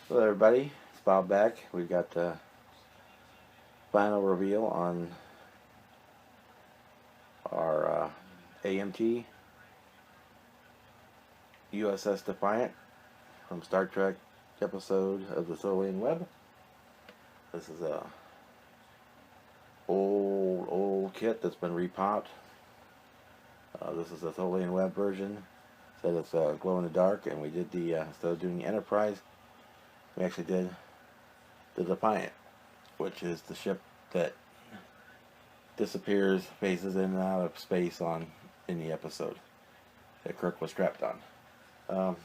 Hello everybody, it's Bob back. We've got the final reveal on our AMT USS Defiant from Star Trek episode of the Tholian Web. This is a old kit that's been repopped. This is the Tholian Web version. Said it's glow in the dark, and we did the instead of doing the Enterprise, we actually did the Defiant, which is the ship that disappears, phases in and out of space in the episode that Kirk was strapped on.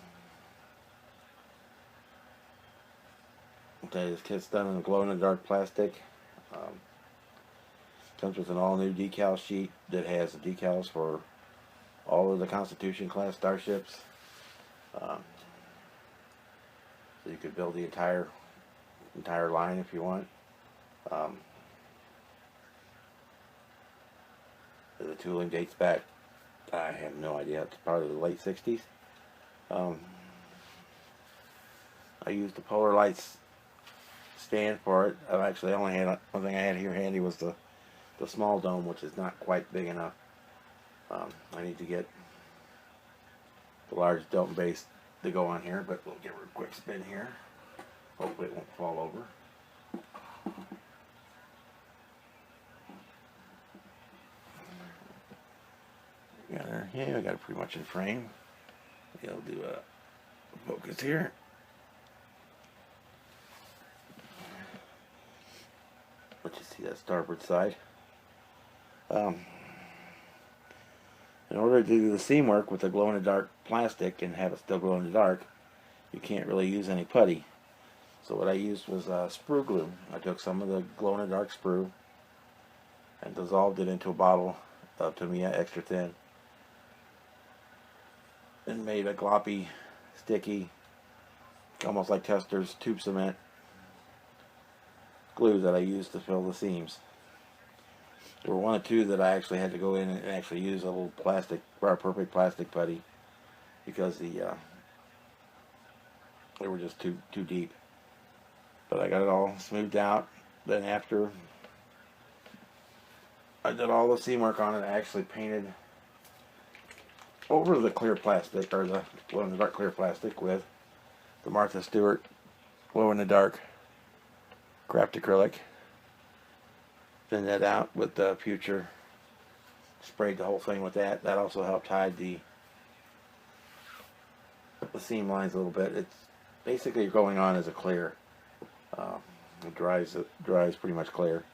Okay, this kit's done in glow-in-the-dark plastic. Comes with an all-new decal sheet that has the decals for all of the Constitution class starships. So you could build the entire line if you want. The tooling dates back, I have no idea, it's probably the late 60s. I used the Polar Lights stand for it. I've actually only had one thing I had here handy was the small dome, which is not quite big enough. I need to get the large dome base to go on here, but we'll give her a quick spin here. Hopefully it won't fall over. Got her. Yeah, I got it pretty much in frame. Maybe I'll do a focus here. Let you see that starboard side. In order to do the seam work with the glow-in-the-dark plastic and have it still glow in the dark, you can't really use any putty. So what I used was sprue glue. I took some of the glow-in-the-dark sprue and dissolved it into a bottle of Tamiya extra thin and made a gloppy, sticky, almost like Testor's tube cement glue that I used to fill the seams. There were one or two that I actually had to go in and actually use a little plastic, perfect plastic putty, because they were just too deep. But I got it all smoothed out. Then after I did all the seam work on it, I actually painted over the clear plastic, or the glow-in-the-dark clear plastic, with the Martha Stewart glow-in-the-dark craft acrylic. Thin that out with the Future. Sprayed the whole thing with that. That also helped hide the seam lines a little bit. It's basically going on as a clear. It dries pretty much clear,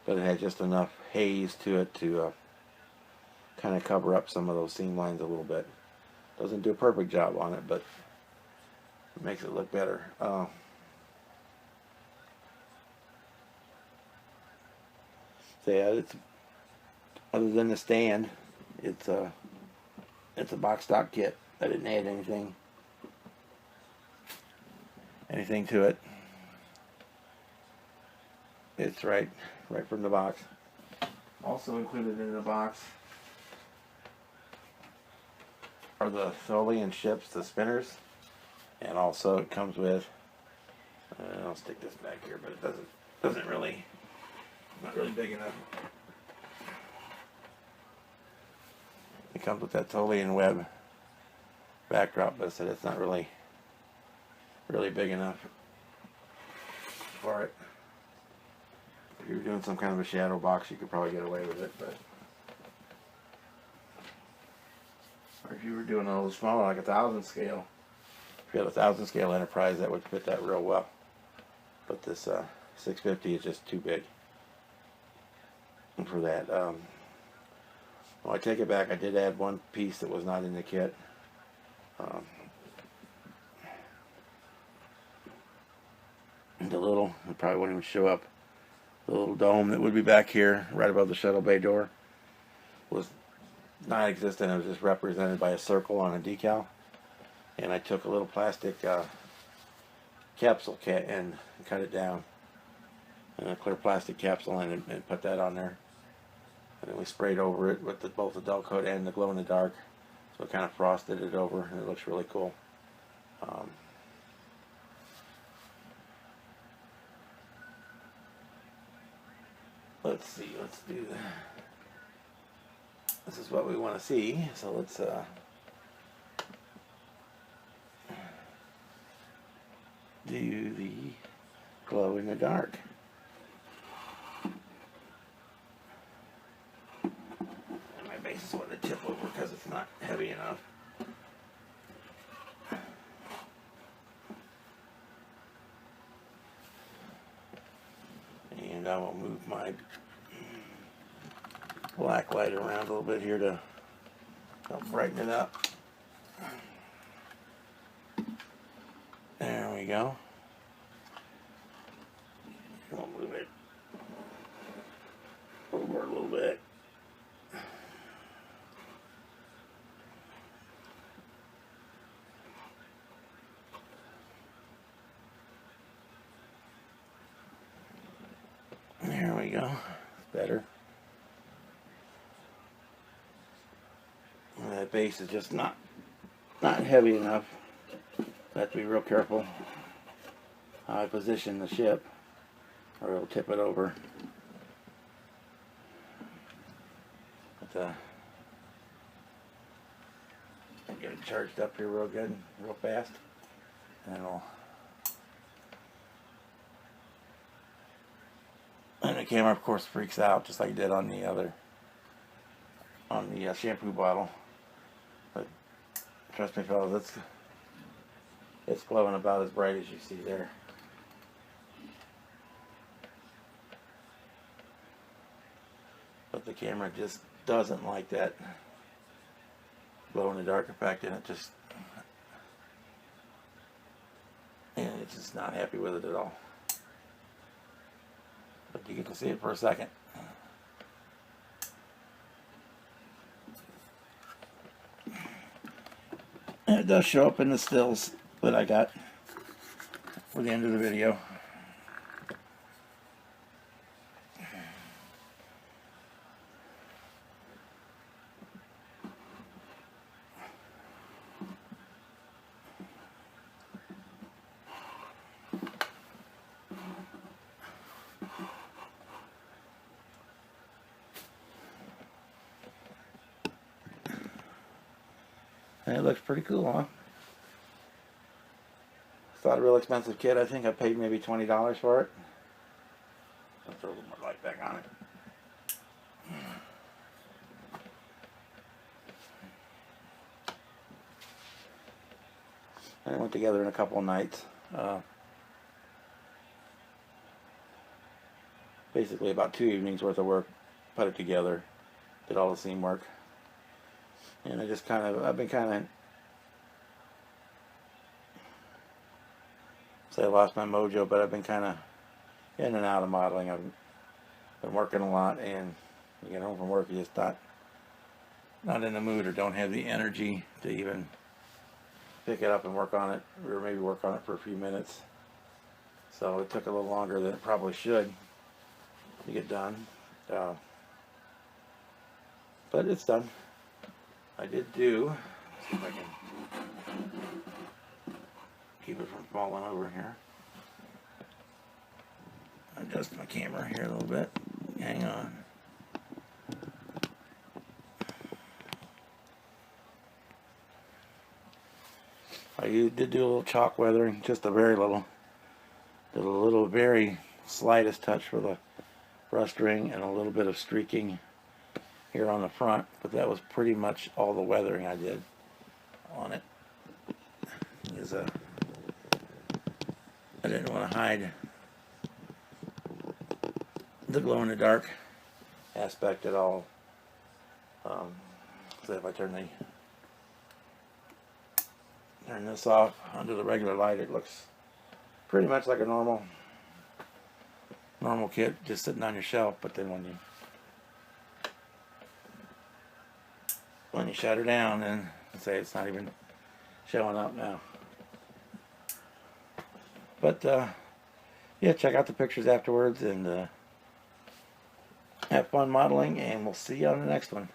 but it had just enough haze to it to kind of cover up some of those seam lines a little bit. Doesn't do a perfect job on it, but it makes it look better. So yeah, it's, other than the stand, it's a box stock kit. I didn't add anything to it. It's right from the box. Also included in the box are the Tholian ships, the spinners, and also it comes with. I'll stick this back here, but it doesn't really. Not really big enough. It comes with that Tholian Web backdrop, but I said it's not really big enough for it. If you were doing some kind of a shadow box, you could probably get away with it, but or if you were doing a little smaller, like 1,000 scale, if you had a 1,000 scale Enterprise, that would fit that real well. But this 650 is just too big for that. Well, I take it back. I did add one piece that was not in the kit. The little, it probably wouldn't even show up. The little dome that would be back here, right above the shuttle bay door, was non-existent. It was just represented by a circle on a decal. And I took a little plastic capsule and cut it down, and a clear plastic capsule in it, and put that on there. And then we sprayed over it with both the dull coat and the glow in the dark, so it kind of frosted it over, and it looks really cool. let's see, let's do this is what we want to see, so let's do the glow in the dark. And my base is wanting to tip over because it's not heavy enough. And I will move my black light around a little bit here to help brighten it up. There we go. I'll move it over a little bit. There we go. Better. That base is just not heavy enough. I have to be real careful how I position the ship, or it'll tip it over. But I'll get it charged up here real good, real fast, and the camera, of course, freaks out just like it did on the other, shampoo bottle. But trust me, fellas, it's glowing about as bright as you see there. But the camera just doesn't like that glow in the dark effect, and it's just not happy with it at all. But you get to see it for a second. And it does show up in the stills that I got for the end of the video. And it looks pretty cool, huh? It's not a real expensive kit. I think I paid maybe $20 for it. I'll throw a little more light back on it. And it went together in a couple of nights. Basically about 2 evenings worth of work. Put it together. Did all the seam work. And I've been kind of, say I lost my mojo, but I've been kind of in and out of modeling. I've been working a lot, and you get home from work, you're just not in the mood, or don't have the energy to even pick it up and work on it, or maybe work on it for a few minutes. So it took a little longer than it probably should to get done. But it's done. I did do, let's see if I can keep it from falling over here. Adjust my camera here a little bit. Hang on. I did do a little chalk weathering, just a very little. Did a little very slightest touch for the rust ring and a little bit of streaking here on the front, but that was pretty much all the weathering I did on it. I didn't want to hide the glow in the dark aspect at all. So if I turn this off under the regular light, it looks pretty much like a normal kit just sitting on your shelf. But then when you shut her down, then say it's not even showing up now. But yeah, check out the pictures afterwards, and have fun modeling, and we'll see you on the next one.